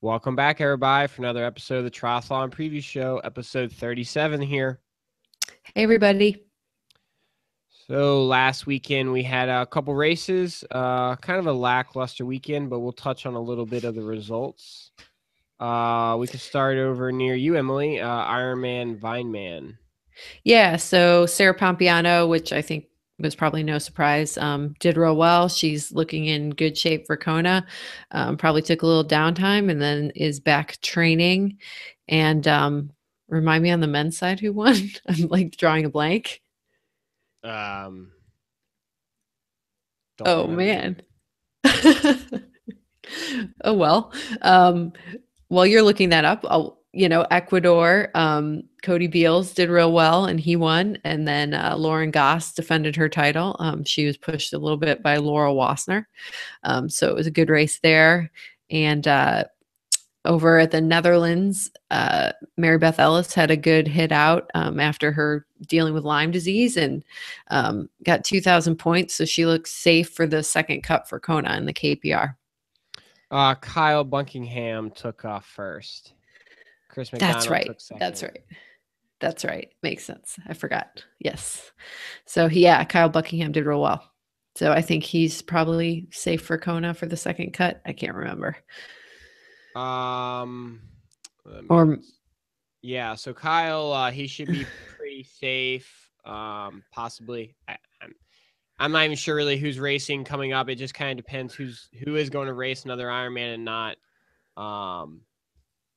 Welcome back, everybody, for another episode of the Triathlon Preview Show, episode 37 here. Hey, everybody. So last weekend we had a couple races, kind of a lackluster weekend, but we'll touch on a little bit of the results. We could start over near you, Emily, Ironman Vineman. Yeah, so Sarah Pompiano, which I think was probably no surprise, did real well. She's looking in good shape for Kona. Probably took a little downtime and then is back training. And remind me on the men's side who won? I'm like drawing a blank. Don't Oh, remember. man. Oh, well. While you're looking that up, Ecuador, Cody Beals did real well and he won. And then Lauren Goss defended her title. She was pushed a little bit by Laura Wassner. So it was a good race there. And over at the Netherlands, Mary Beth Ellis had a good hit out after her dealing with Lyme disease and got 2,000 points. So she looks safe for the second cut for Kona in the KPR. Kyle Buckingham took off first. Chris McDonald took second. That's right. Makes sense. I forgot. Yes. So Kyle Buckingham did real well. So I think he's probably safe for Kona for the second cut. I can't remember. Yeah, so Kyle, he should be pretty safe. Possibly. I'm not even sure really who's racing coming up. It just kind of depends who is going to race another Ironman and not.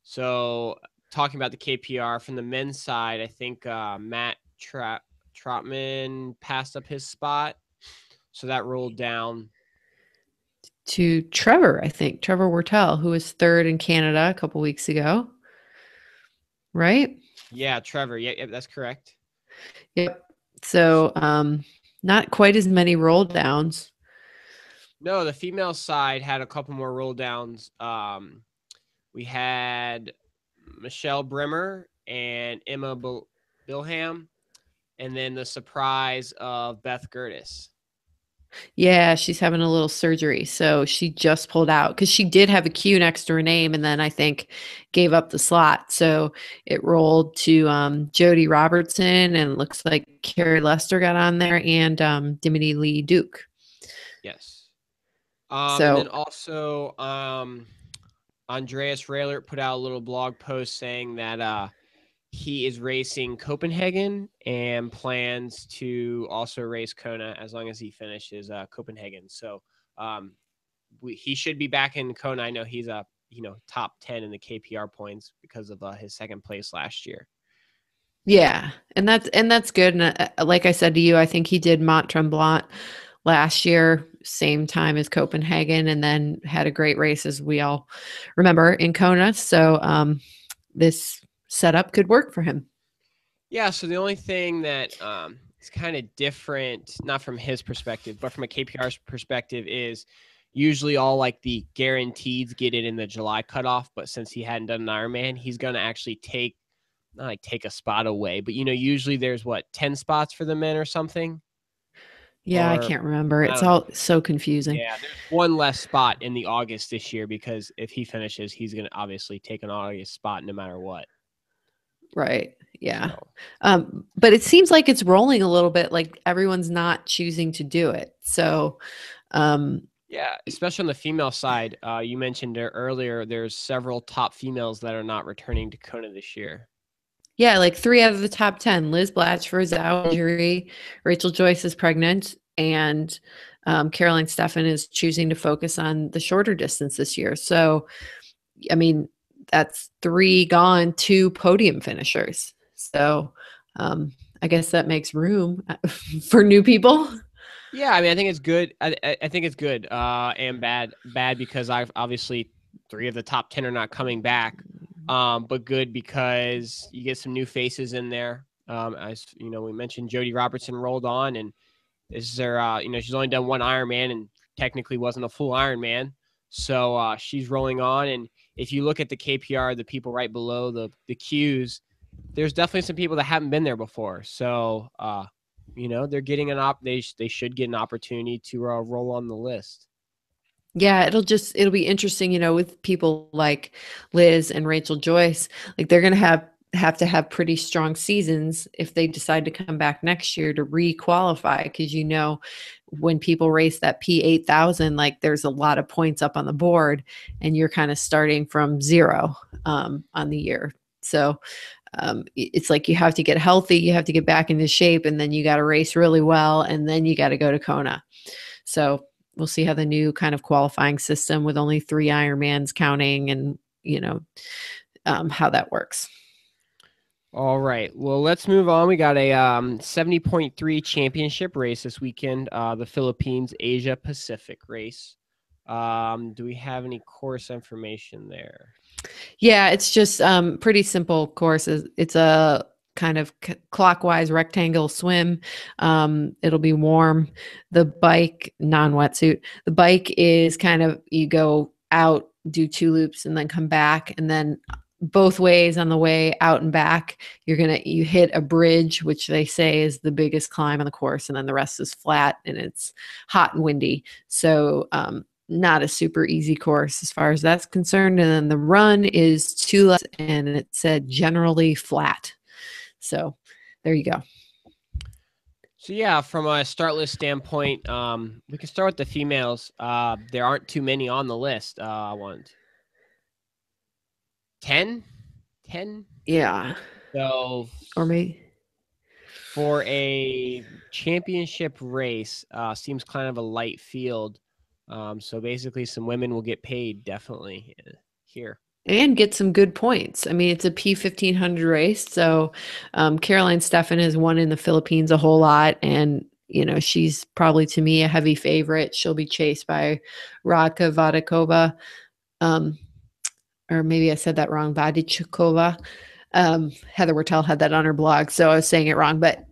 So talking about the KPR from the men's side, I think Matt Trotman passed up his spot, so that rolled down to Trevor. I think Trevor Wertel, who was third in Canada a couple weeks ago. Right? Yeah, Trevor. Yeah, that's correct. Yep. So not quite as many roll downs. No, the female side had a couple more roll downs. We had Michelle Brimmer and Emma Bilham, and then the surprise of Beth Gertis. Yeah, she's having a little surgery. So she just pulled out because she did have a Q next to her name and then I think gave up the slot. So it rolled to Jody Robertson and it looks like Carrie Lester got on there and Dimity Lee Duke. Yes. And then also Andreas Raylert put out a little blog post saying that he is racing Copenhagen and plans to also race Kona as long as he finishes Copenhagen. So he should be back in Kona. I know he's a top 10 in the KPR points because of his second place last year. Yeah, and that's good. And like I said to you, I think he did Mont Tremblant last year, same time as Copenhagen, and then had a great race as we all remember in Kona. So this setup could work for him. Yeah, so the only thing that is kind of different, not from his perspective, but from a KPR's perspective, is usually all like the guarantees get it in the July cutoff. But since he hadn't done an Ironman, he's going to actually take a spot away. But, usually there's 10 spots for the men or something. Yeah, I can't remember. It's all so confusing. Yeah, there's one less spot in the August this year because if he finishes, he's going to obviously take an August spot no matter what. Right. Yeah. So. But it seems like it's rolling a little bit, like everyone's not choosing to do it. So, yeah, especially on the female side, you mentioned earlier, there's several top females that are not returning to Kona this year. Yeah, like 3 out of the top 10. Liz Blatchford's out injury. Rachel Joyce is pregnant. And Caroline Steffen is choosing to focus on the shorter distance this year. So, I mean, that's 3 gone, 2 podium finishers. So I guess that makes room for new people. Yeah, I mean, I think it's good. I think it's good and bad. Bad because obviously 3 of the top 10 are not coming back. But good because you get some new faces in there. As we mentioned, Jody Robertson rolled on, and this is her. She's only done one Ironman and technically wasn't a full Ironman, so she's rolling on. And if you look at the KPR, the people right below the Qs, there's definitely some people that haven't been there before. So they're getting they should get an opportunity to roll on the list. Yeah, it'll be interesting, with people like Liz and Rachel Joyce. Like they're gonna have to have pretty strong seasons if they decide to come back next year to re-qualify, because when people race that P8000, like there's a lot of points up on the board, and you're kind of starting from zero on the year. So it's like you have to get healthy, you have to get back into shape, and then you got to race really well, and then you got to go to Kona. So we'll see how the new kind of qualifying system with only 3 Ironmans counting, and how that works. All right. Well, let's move on. We got a 70.3 championship race this weekend, the Philippines Asia Pacific race. Do we have any course information there? Yeah, it's just pretty simple course. It's a kind of clockwise rectangle swim. It'll be warm. The bike, non-wetsuit. The bike is kind of, you go out, do 2 loops, and then come back, and then both ways on the way out and back, you hit a bridge, which they say is the biggest climb on the course, and then the rest is flat, and it's hot and windy. So not a super easy course as far as that's concerned. And then the run is 2 laps, and it said generally flat. So there you go. So yeah, from a start list standpoint, we can start with the females. There aren't too many on the list. 10? 10? Yeah. So Or maybe. for a championship race, seems kind of a light field. So basically some women will get paid definitely here. And get some good points. I mean, it's a P1500 race. So Caroline Steffen has won in the Philippines a whole lot. And, she's probably, to me, a heavy favorite. She'll be chased by Radka Vadakova. Or maybe I said that wrong, Vadichukova. Heather Wertel had that on her blog, so I was saying it wrong. But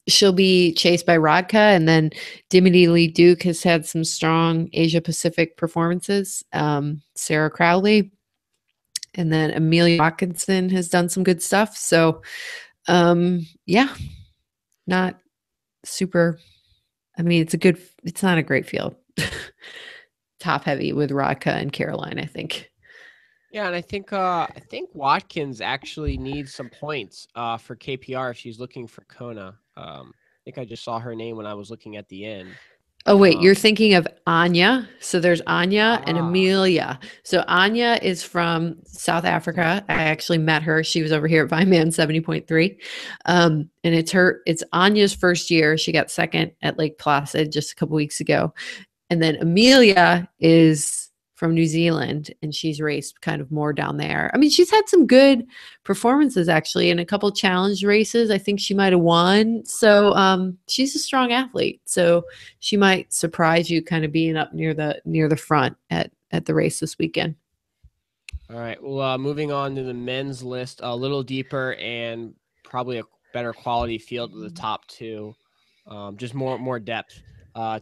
she'll be chased by Radka, and then Dimity Lee Duke has had some strong Asia Pacific performances. Sarah Crowley, and then Amelia Watkinson has done some good stuff. So, yeah, not super. I mean, it's not a great field. Top heavy with Radka and Caroline, I think. Yeah, and I think Watkins actually needs some points for KPR if she's looking for Kona. I think I just saw her name when I was looking at the end. Oh, wait, Um, you're thinking of Anya. So there's Anya and ah, Amelia. So Anya is from South Africa. I actually met her. She was over here at Vineman 70.3. And it's Anya's first year. She got second at Lake Placid just a couple weeks ago. And then Amelia is from New Zealand, and she's raced kind of more down there. I mean, she's had some good performances actually in a couple challenge races. I think she might have won. So she's a strong athlete. So she might surprise you, kind of being up near the front at the race this weekend. all right. Well, moving on to the men's list, a little deeper and probably a better quality field of the top two. Just more depth.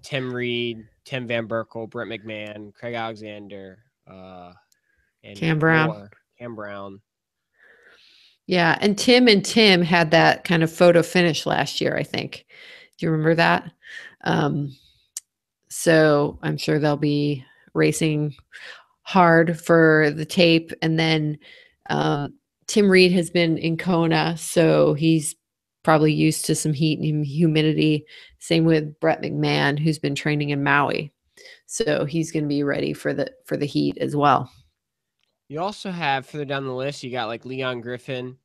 Tim Reed, Tim Van Berkel, Brent McMahon, Craig Alexander, and Cam Brown. more. Cam Brown. Yeah, and Tim had that kind of photo finish last year, I think. Do you remember that? So I'm sure they'll be racing hard for the tape. And then Tim Reed has been in Kona, so he's probably used to some heat and humidity. Same with Brett McMahon, who's been training in Maui. So he's going to be ready for the heat as well. You also have further down the list, you got like Leon Griffin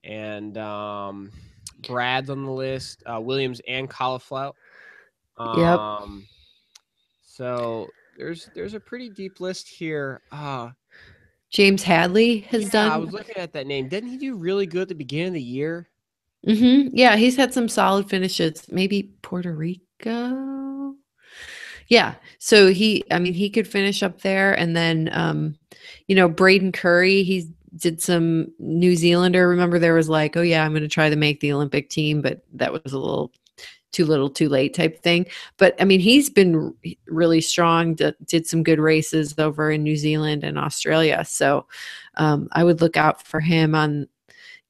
and Brad's on the list, Williams and Cauliflower. Yep. So there's a pretty deep list here. James Hadley has I done. was looking at that name. Didn't he do really good at the beginning of the year? Yeah, he's had some solid finishes. Maybe Puerto Rico. Yeah. So he could finish up there. And then, Braden Curry, he did some New Zealander. Remember, there was like, oh, yeah, I'm going to try to make the Olympic team, but that was a little, too late type thing. But I mean, he's been really strong, did some good races over in New Zealand and Australia. So I would look out for him on,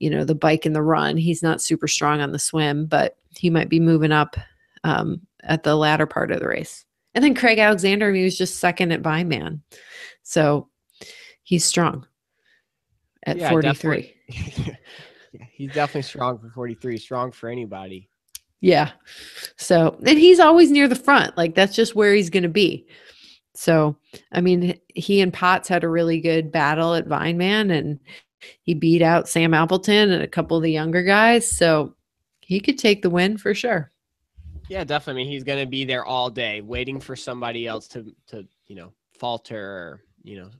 the bike and the run. He's not super strong on the swim, but he might be moving up at the latter part of the race. And then Craig Alexander, he was just second at Vineman. So he's strong at Yeah, definitely. 43. Yeah, he's definitely strong for 43. Strong for anybody. Yeah. So, and he's always near the front. Like that's just where he's going to be. So, I mean, he and Potts had a really good battle at Vineman, and he beat out Sam Appleton and a couple of the younger guys. So he could take the win for sure. Yeah, definitely. I mean, he's going to be there all day waiting for somebody else to, falter or,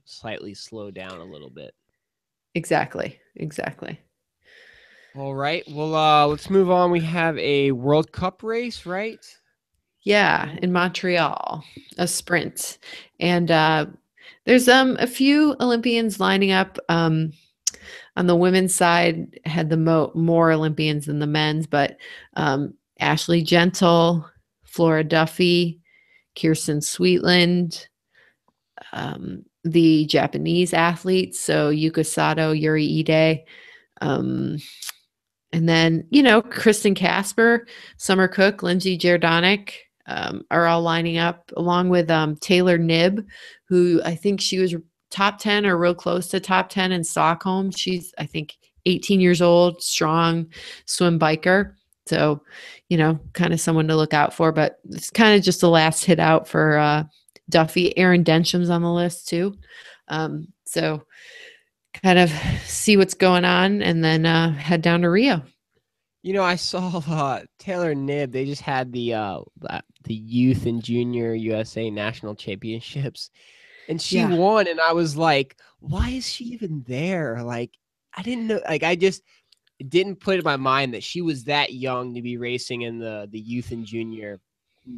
slightly slow down a little bit. Exactly. Exactly. All right. Well, let's move on. We have a World Cup race, right? Yeah, in Montreal, a sprint. And there's a few Olympians lining up. On the women's side, had the more Olympians than the men's, but Ashley Gentle, Flora Duffy, Kirsten Sweetland, the Japanese athletes, so Yuka Sato, Yuri Ide, um, and then, Kristen Casper, Summer Cook, Lindsay Jerdonic are all lining up, along with Taylor Nibb, who I think she was top 10 or real close to top 10 in Stockholm. She's, I think, 18 years old, strong swim biker. So, kind of someone to look out for. But it's kind of just the last hit out for Duffy. Erin Densham's on the list too. So kind of see what's going on and then head down to Rio. I saw Taylor Nibb. They just had the youth and junior USA national championships, and she Yeah. won. And I was like, "Why is she even there?" Like, I didn't know. Like, I just didn't put in my mind that she was that young to be racing in the youth and junior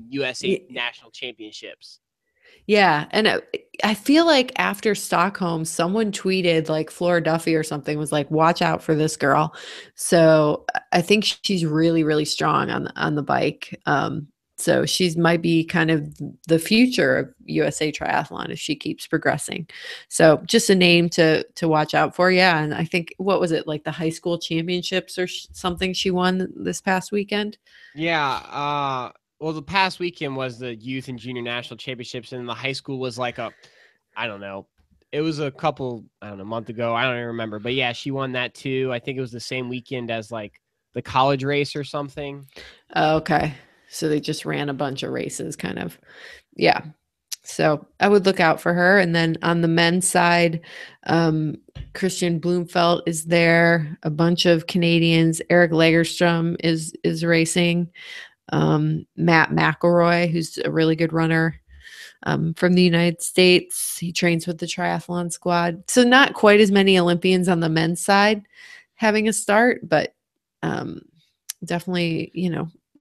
USA national championships. Yeah. And I feel like after Stockholm, someone tweeted like Flora Duffy or something was like, watch out for this girl. So I think she's really, really strong on the bike. So she's might be kind of the future of USA triathlon if she keeps progressing. So just a name to watch out for. Yeah. And I think, what was it, like the high school championships or something she won this past weekend? Yeah. Well, the past weekend was the youth and junior national championships, and the high school was like I don't know. It was a couple, I don't know, a month ago. I don't even remember. But yeah, she won that too. I think it was the same weekend as like the college race or something. Okay. So they just ran a bunch of races kind of. Yeah. So I would look out for her. And then on the men's side, Christian Bloomfeld is there. A bunch of Canadians. Eric Lagerstrom is racing. Matt McElroy, who's a really good runner from the United States. He trains with the triathlon squad. So not quite as many Olympians on the men's side having a start, but definitely,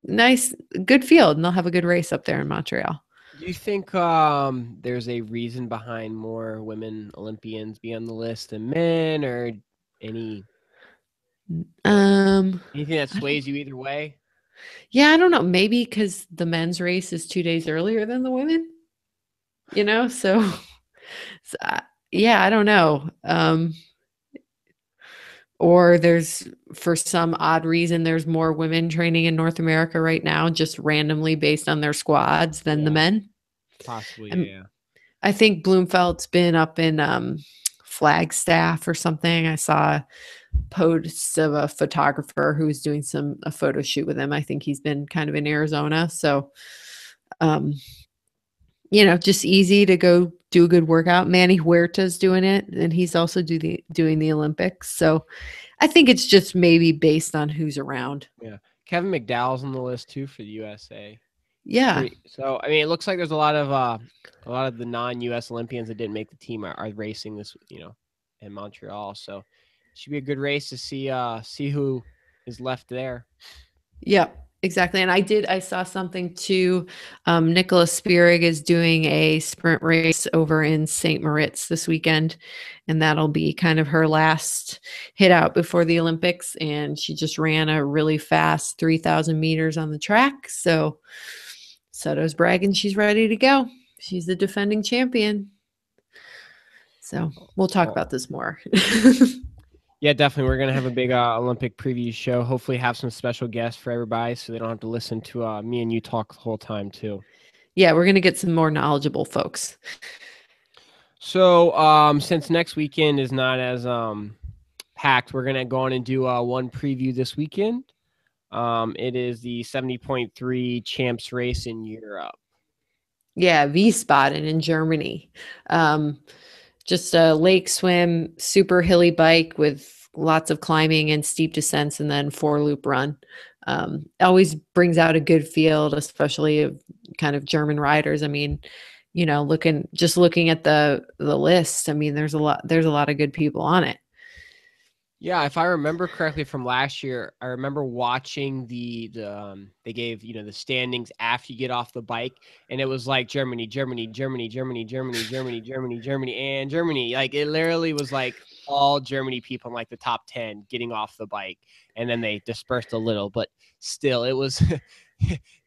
nice, good field, and they'll have a good race up there in Montreal. Do you think there's a reason behind more women Olympians be on the list than men, or any anything that sways you either way? Yeah, I don't know. Maybe because the men's race is 2 days earlier than the women, so, so yeah, I don't know. Or there's, for some odd reason, there's more women training in North America right now, just randomly based on their squads than the Yeah, men. possibly. And Yeah. I think Bloomfeld's been up in Flagstaff or something. I saw posts of a photographer who was doing a photo shoot with him. I think he's been kind of in Arizona. So, um, just easy to go do a good workout. Manny Huerta's doing it, and he's also doing the Olympics. So I think it's just maybe based on who's around. Yeah. Kevin McDowell's on the list too for the USA. Yeah. So I mean, it looks like there's a lot of the non-US Olympians that didn't make the team are racing this, in Montreal. So it should be a good race to see who is left there. Yep. Exactly. And I saw something too. Nicholas Spierig is doing a sprint race over in St. Moritz this weekend, and that'll be kind of her last hit out before the Olympics. And she just ran a really fast 3,000 meters on the track. So Soto's bragging she's ready to go. She's the defending champion. So we'll talk about this more. Yeah, definitely. We're gonna have a big Olympic preview show. Hopefully, have some special guests for everybody, so they don't have to listen to me and you talk the whole time too. Yeah, we're going to get some more knowledgeable folks. So, since next weekend is not as packed, we're gonna go on and do one preview this weekend. It is the 70.3 champs race in Europe. Yeah, Wiesbaden in Germany. Just a lake swim, super hilly bike with lots of climbing and steep descents, and then 4-loop run. Always brings out a good field, especially of kind of German riders. I mean, looking at the list, I mean, there's a lot of good people on it. Yeah, if I remember correctly from last year, I remember watching they gave the standings after you get off the bike, and it was like Germany, Germany, Germany, Germany, Germany, Germany, Germany, Germany, and Germany. Like it literally was like all Germany people in like the top 10 getting off the bike, and then they dispersed a little, but still, it was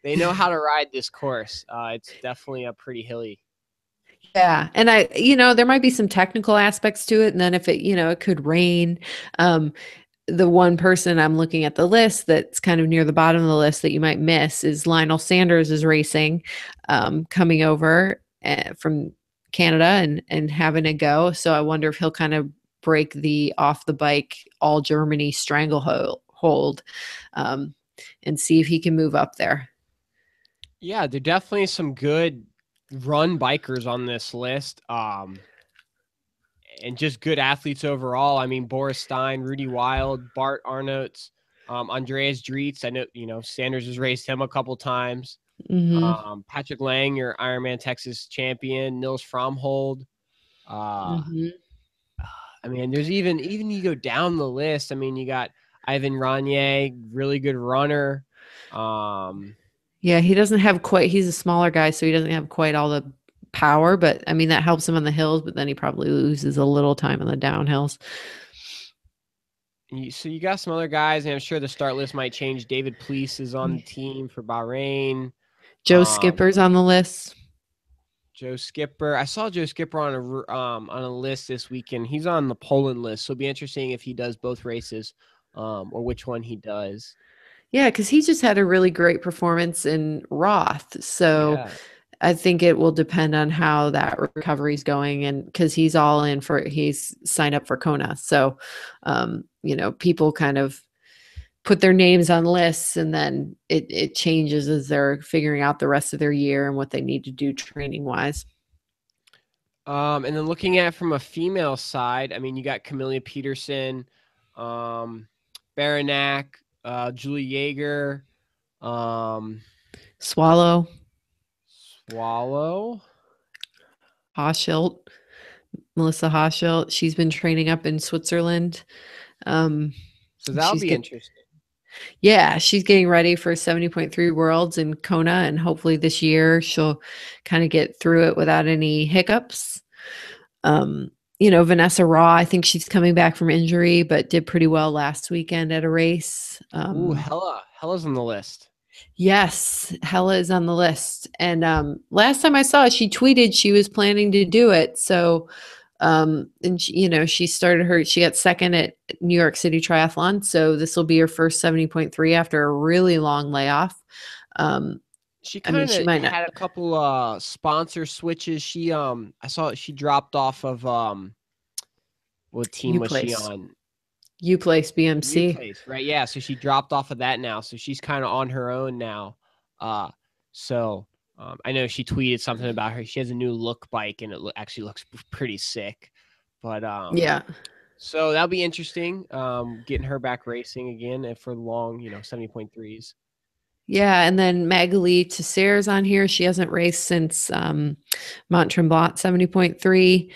they know how to ride this course. It's definitely a pretty hilly. Yeah. And there might be some technical aspects to it. And then if it could rain. The one person I'm looking at the list that's kind of near the bottom of the list that you might miss is Lionel Sanders is racing, coming over from Canada and having a go. So I wonder if he'll kind of break the off the bike all Germany stranglehold, and see if he can move up there. Yeah, there definitely some good run bikers on this list. And just good athletes overall. I mean, Boris Stein, Rudy Wild, Bart Arnouts, Andreas Drietz. I know, Sanders has raced him a couple times. Hmm. Patrick Lang, your Ironman Texas champion, Nils Fromhold. Hmm. I mean, there's even you go down the list. I mean, you got Ivan Ranier, really good runner. Yeah, he doesn't have quite, he's a smaller guy, so he doesn't have quite all the power, but I mean, that helps him on the hills, but then he probably loses a little time on the downhills. So you got some other guys, and I'm sure the start list might change. David Police is on the team for Bahrain. Joe Skipper's on the list. Joe Skipper. I saw Joe Skipper on a list this weekend. He's on the Poland list, so it'll be interesting if he does both races, or which one he does. Yeah, because he just had a really great performance in Roth. So Yeah. I think it will depend on how that recovery is going. And because he's signed up for Kona. So, people kind of put their names on lists and then it changes as they're figuring out the rest of their year and what they need to do training wise. And then looking at it from a female side, I mean, you got Camilla Peterson, Baranak, Julie Yeager, Swallow, Swallow. Hoschilt, Melissa Hoschilt. She's been training up in Switzerland. So that'll be interesting. Yeah, she's getting ready for 70.3 Worlds in Kona, and hopefully this year she'll kind of get through it without any hiccups. Vanessa Raw, I think she's coming back from injury, but did pretty well last weekend at a race. Ooh, Hella's on the list. Yes, Hella is on the list. And last time I saw it, she tweeted she was planning to do it. So, and she got second at New York City Triathlon. So this will be her first 70.3 after a really long layoff. She kind of had a couple sponsor switches. She I saw she dropped off of what team was she on? U-Place BMC. U-Place, right? Yeah, so she dropped off of that now. So she's kind of on her own now. So I know she tweeted something about her. She has a new look bike, and it actually looks pretty sick. But yeah. So that'll be interesting. Getting her back racing again for long, 70.3s. Yeah, and then Magali Tessaire's on here. She hasn't raced since Mont Tremblant 70.3.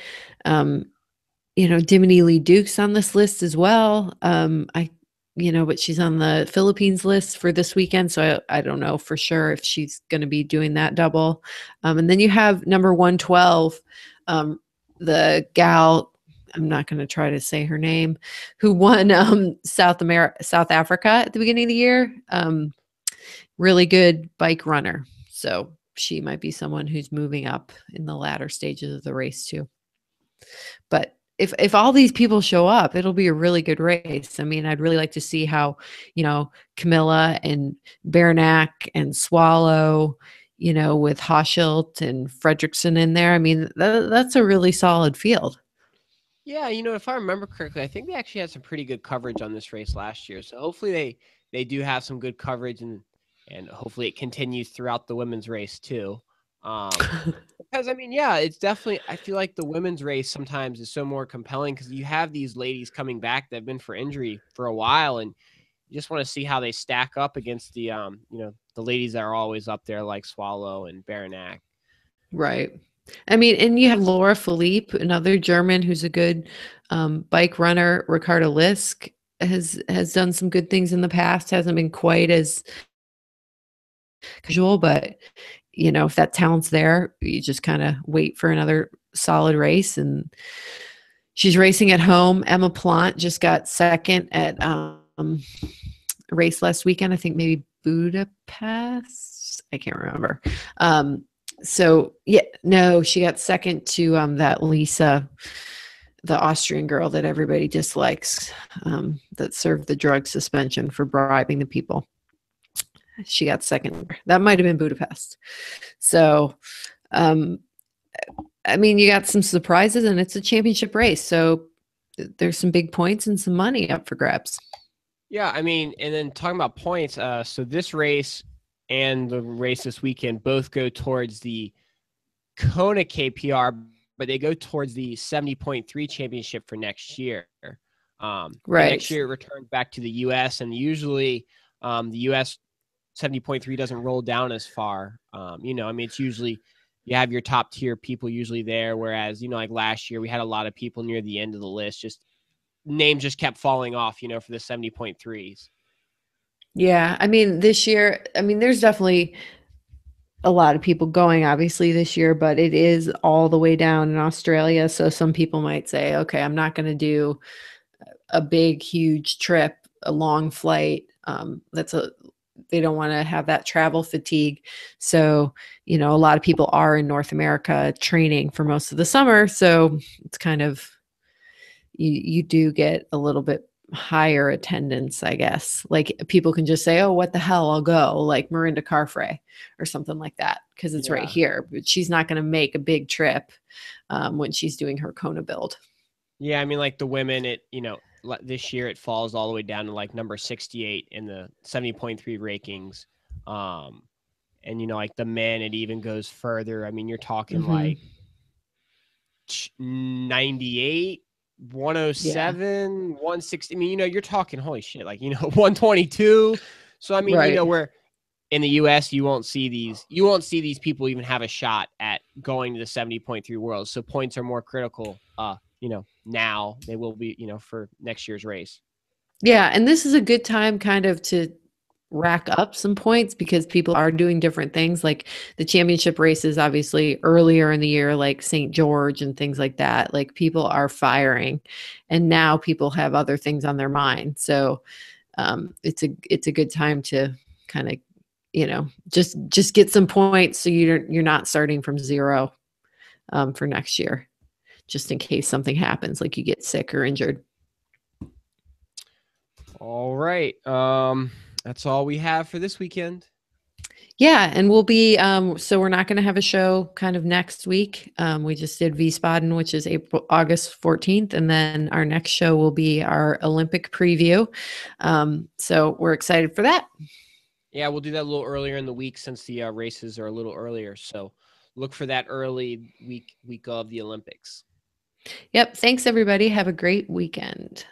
Dimity Lee Duke's on this list as well. But she's on the Philippines list for this weekend, so I don't know for sure if she's going to be doing that double. And then you have number 112, the gal, I'm not going to try to say her name, who won South Africa at the beginning of the year. Really good bike runner. So she might be someone who's moving up in the latter stages of the race too. But if all these people show up, it'll be a really good race. I mean, I'd really like to see how, Camilla and Baranak and Swallow, with Hoschilt and Fredrickson in there. I mean, that's a really solid field. Yeah, if I remember correctly, I think they actually had some pretty good coverage on this race last year. So hopefully they do have some good coverage, and hopefully it continues throughout the women's race too. Because I mean, yeah, it's definitely. I feel like the women's race sometimes is so more compelling because you have these ladies coming back that have been for injury for a while, and you just want to see how they stack up against the ladies that are always up there like Swallow and Baranak. Right. I mean, and you have Laura Philippe, another German who's a good bike runner. Ricardo Lisk has done some good things in the past. Hasn't been quite as casual, but if that talent's there, you just kind of wait for another solid race. And she's racing at home. Emma Plant just got second at race last weekend. I think maybe Budapest. I can't remember. So yeah, no, she got second to that Lisa, the Austrian girl that everybody dislikes, that served the drug suspension for bribing the people. She got second. That might have been Budapest. So, I mean, you got some surprises, and it's a championship race. So there's some big points and some money up for grabs. Yeah, I mean, and then talking about points, so this race and the race this weekend both go towards the Kona KPR, but they go towards the 70.3 championship for next year. Right. Next year it returns back to the U.S., and usually the U.S. 70.3 doesn't roll down as far. I mean, it's usually you have your top tier people usually there, whereas, like last year we had a lot of people near the end of the list, just names just kept falling off, for the 70.3s. Yeah. I mean, this year, there's definitely a lot of people going obviously this year, but it is all the way down in Australia. So some people might say, okay, I'm not going to do a big, huge trip, a long flight. They don't want to have that travel fatigue. So, a lot of people are in North America training for most of the summer. So it's kind of, you do get a little bit higher attendance, I guess. Like people can just say, oh, what the hell, I'll go, like Marinda Carfrey or something like that, because it's right here. But she's not going to make a big trip when she's doing her Kona build. Yeah, I mean, like the women, this year it falls all the way down to like number 68 in the 70.3 rankings. And like the men, it even goes further. I mean, you're talking like 98, 107, 160. I mean, you're talking holy shit, like 122. So I mean, Right. where in the US you won't see these people even have a shot at going to the 70.3 Worlds. So points are more critical now they will be, for next year's race. Yeah, and this is a good time kind of to rack up some points because people are doing different things. Like the championship races, obviously earlier in the year, like St. George and things like that. Like people are firing, and now people have other things on their mind. So it's a good time to kind of just get some points so you're not starting from zero for next year, just in case something happens, like you get sick or injured. All right. That's all we have for this weekend. Yeah, and we'll be so we're not going to have a show kind of next week. We just did Wiesbaden, which is August 14th, and then our next show will be our Olympic preview. So we're excited for that. Yeah, we'll do that a little earlier in the week since the races are a little earlier. So look for that early week of the Olympics. Yep. Thanks, everybody. Have a great weekend.